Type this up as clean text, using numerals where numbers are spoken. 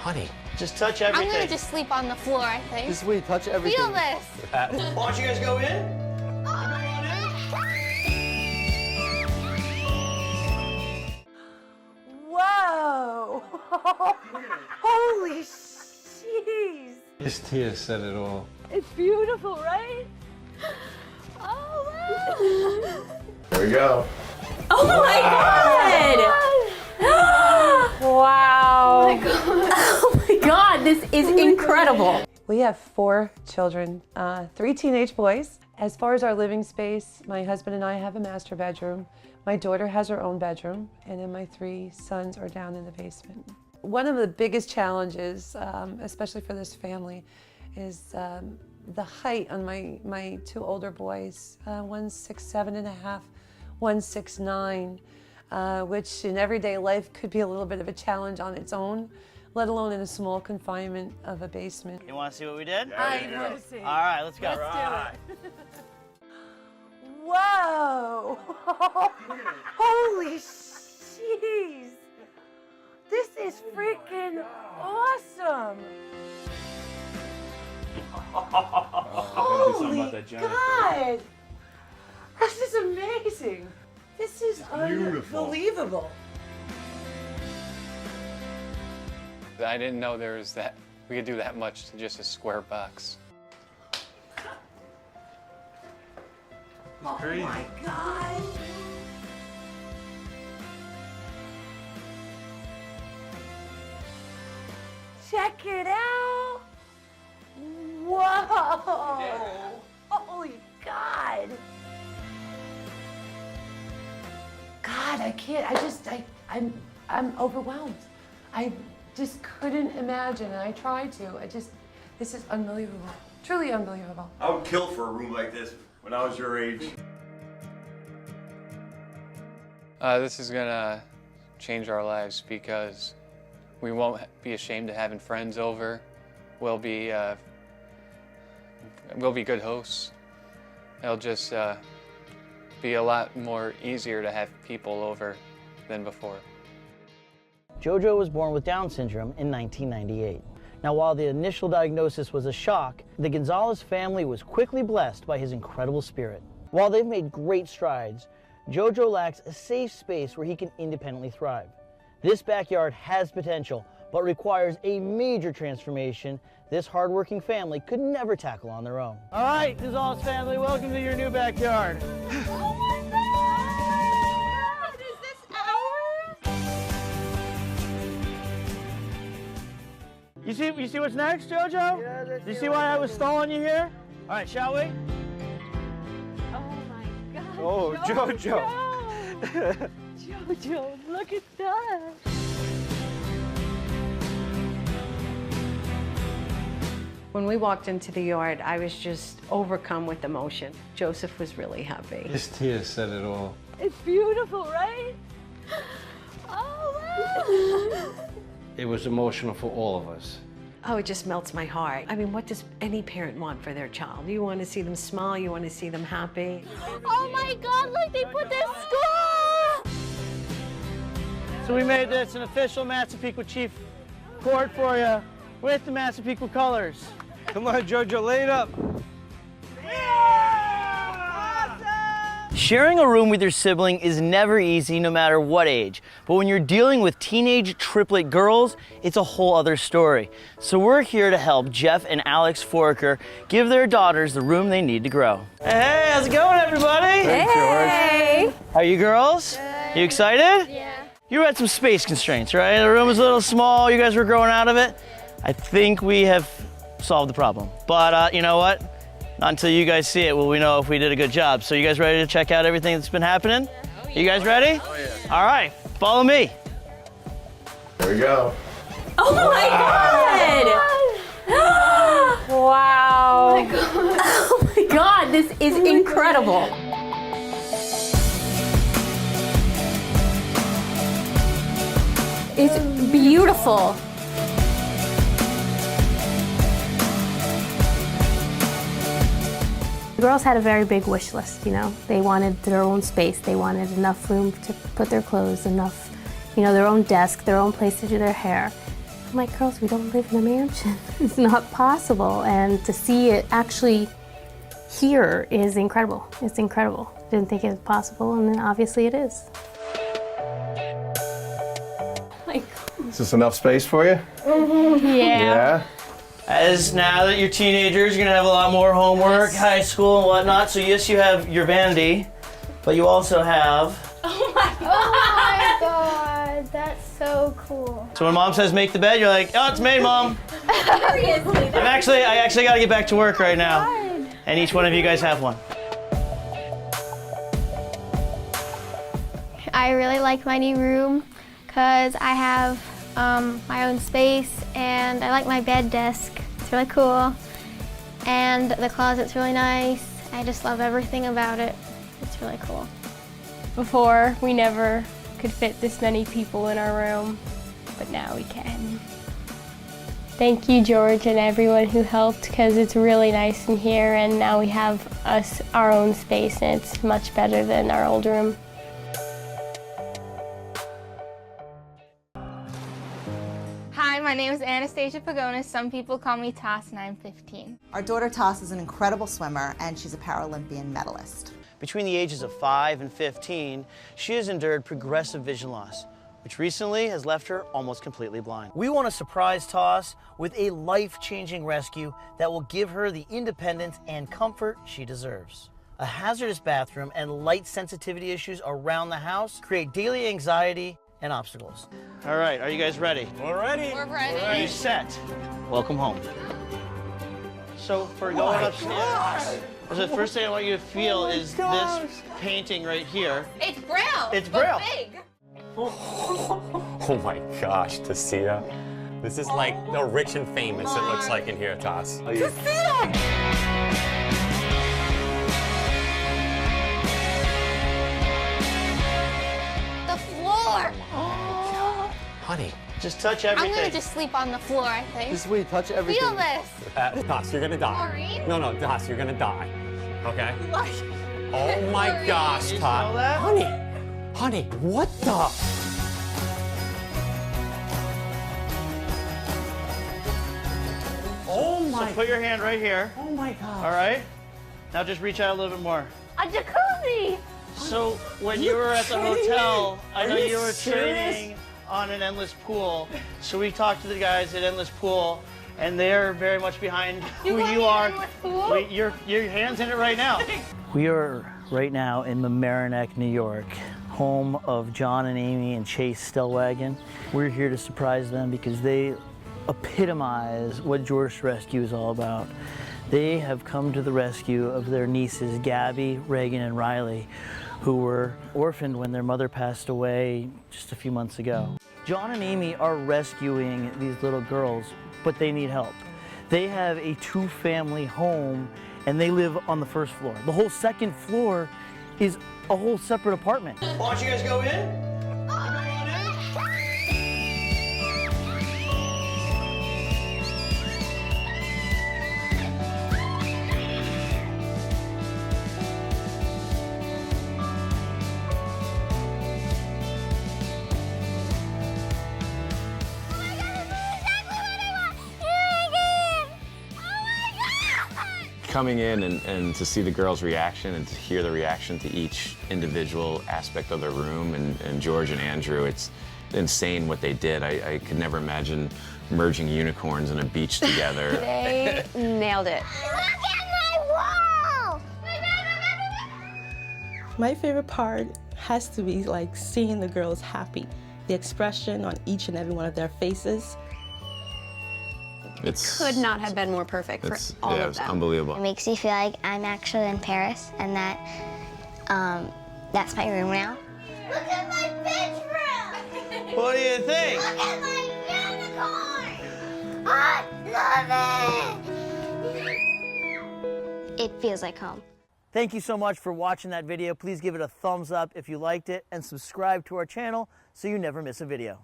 Honey, just touch everything. I'm gonna just sleep on the floor, I think. Just wait, touch everything. Feel this. Why don't you guys go in? Whoa! Holy jeez! His tears said it all. It's beautiful, right? Oh, wow! There we go. Oh my God! Wow! Oh my God. Oh my God, this is incredible. We have 4 children, 3 teenage boys. As far as our living space, my husband and I have a master bedroom. My daughter has her own bedroom, and then my 3 sons are down in the basement. One of the biggest challenges, especially for this family, is the height on my 2 older boys. One's 6'7½", one's 6'9", which in everyday life could be a little bit of a challenge on its own, let alone in a small confinement of a basement. You want to see what we did? I want to see. All right, let's go. Let's do it. Whoa! Holy jeez! This is freaking awesome! Holy God! This is amazing! This is unbelievable! I didn't know there was that we could do that much to just a square box. Oh my God! Check it out! Whoa! Holy God! God, I can't, I'm overwhelmed. I just couldn't imagine, and I tried to. This is unbelievable. Truly unbelievable. I would kill for a room like this when I was your age. This is gonna change our lives because we won't be ashamed of having friends over. We'll be good hosts. It'll just be a lot more easier to have people over than before. Jojo was born with Down syndrome in 1998. Now, while the initial diagnosis was a shock, the Gonzalez family was quickly blessed by his incredible spirit. While they've made great strides, Jojo lacks a safe space where he can independently thrive. This backyard has potential, but requires a major transformation this hardworking family could never tackle on their own. All right, Gonzalez family, welcome to your new backyard. Oh my God! Is this ours? You see what's next, Jojo? Yeah, Do you see why I was stalling you here? All right, shall we? Oh my God. Oh, Jojo. Jojo, look at that. When we walked into the yard, I was just overcome with emotion. Joseph was really happy. His tears said it all. It's beautiful, right? Oh, wow. It was emotional for all of us. Oh, it just melts my heart. I mean, what does any parent want for their child? You want to see them smile, you want to see them happy. Oh my God, look, they put their school! So we made this an official Massapequa Chief court for you with the Massapequa colors. Come on, Jojo, lay it up. Sharing a room with your sibling is never easy, no matter what age. But when you're dealing with teenage triplet girls, it's a whole other story. So we're here to help Jeff and Alex Forker give their daughters the room they need to grow. Hey, how's it going, everybody? Hey! How are you girls? You excited? Yeah. You had some space constraints, right? The room was a little small, you guys were growing out of it. I think we have solved the problem. But you know what? Not until you guys see it will we know if we did a good job. So you guys ready to check out everything that's been happening? Yeah. You guys ready? Oh, yeah. All right, follow me. There we go. Oh my God! Wow! Oh my God. Oh my God, this is incredible. It's beautiful. The girls had a very big wish list, you know. They wanted their own space. They wanted enough room to put their clothes, enough, you know, their own desk, their own place to do their hair. I'm like, girls, we don't live in a mansion. It's not possible. And to see it actually here is incredible. It's incredible. Didn't think it was possible, and then obviously it is. Like, Is this enough space for you? yeah. As now that you're teenagers, you're gonna have a lot more homework, high school and whatnot. So yes, you have your vanity, but you also have. Oh my god, that's so cool. So when mom says make the bed, you're like, oh, it's made, mom. Seriously. I actually gotta get back to work right now. And each one of you guys have one. I really like my new room because I have my own space, and I like my bed desk. It's really cool. And the closet's really nice. I just love everything about it. It's really cool. Before, we never could fit this many people in our room, but now we can. Thank you, George, and everyone who helped, because it's really nice in here, and now we have our own space, and it's much better than our old room. Hi, my name is Anastasia Pagonis. Some people call me Toss, and I'm 15. Our daughter Toss is an incredible swimmer, and she's a Paralympian medalist. Between the ages of 5 and 15, she has endured progressive vision loss, which recently has left her almost completely blind. We want to surprise Toss with a life-changing rescue that will give her the independence and comfort she deserves. A hazardous bathroom and light sensitivity issues around the house create daily anxiety and obstacles. All right, are you guys ready? We're ready. We're ready. Are you set? Welcome home. So for going upstairs, so the first thing I want you to feel is this painting right here. It's Braille. It's Braille. Big. Oh my gosh, Tasia. This is like the rich and famous it looks like in here, Toss. Tasia! The floor. Honey. Just touch everything. I'm gonna just sleep on the floor, I think. Just wait, touch everything. Feel this. Toss, you're gonna die. Maureen? No, Toss, you're gonna die. Okay? What? Oh my Maureen. gosh, You Toss. smell that? Honey, what the? Oh my. So put your hand right here. Oh my God. All right? Now just reach out a little bit more. A jacuzzi! So when you were at the hotel, I know you were serious? training on an endless pool. So we talked to the guys at Endless Pool, and they're very much behind who you are. Wait, your hand's in it right now. We are right now in Mamaroneck, New York, home of John and Amy and Chase Stellwagen. We're here to surprise them because they epitomize what George Rescue is all about. They have come to the rescue of their nieces, Gabby, Reagan, and Riley, who were orphaned when their mother passed away just a few months ago. John and Amy are rescuing these little girls, but they need help. They have a two-family home, and they live on the first floor. The whole second floor is a whole separate apartment. Why don't you guys go in? Coming in and to see the girls' reaction and to hear the reaction to each individual aspect of their room, and George and Andrew, it's insane what they did. I could never imagine merging unicorns and a beach together. They nailed it. Look at my wall! My favorite part has to be like seeing the girls happy. The expression on each and every one of their faces. Could not have been more perfect for all of them. It's unbelievable. It makes me feel like I'm actually in Paris and that that's my room now. Look at my bedroom! What do you think? Look at my unicorn! I love it! It feels like home. Thank you so much for watching that video. Please give it a thumbs up if you liked it and subscribe to our channel so you never miss a video.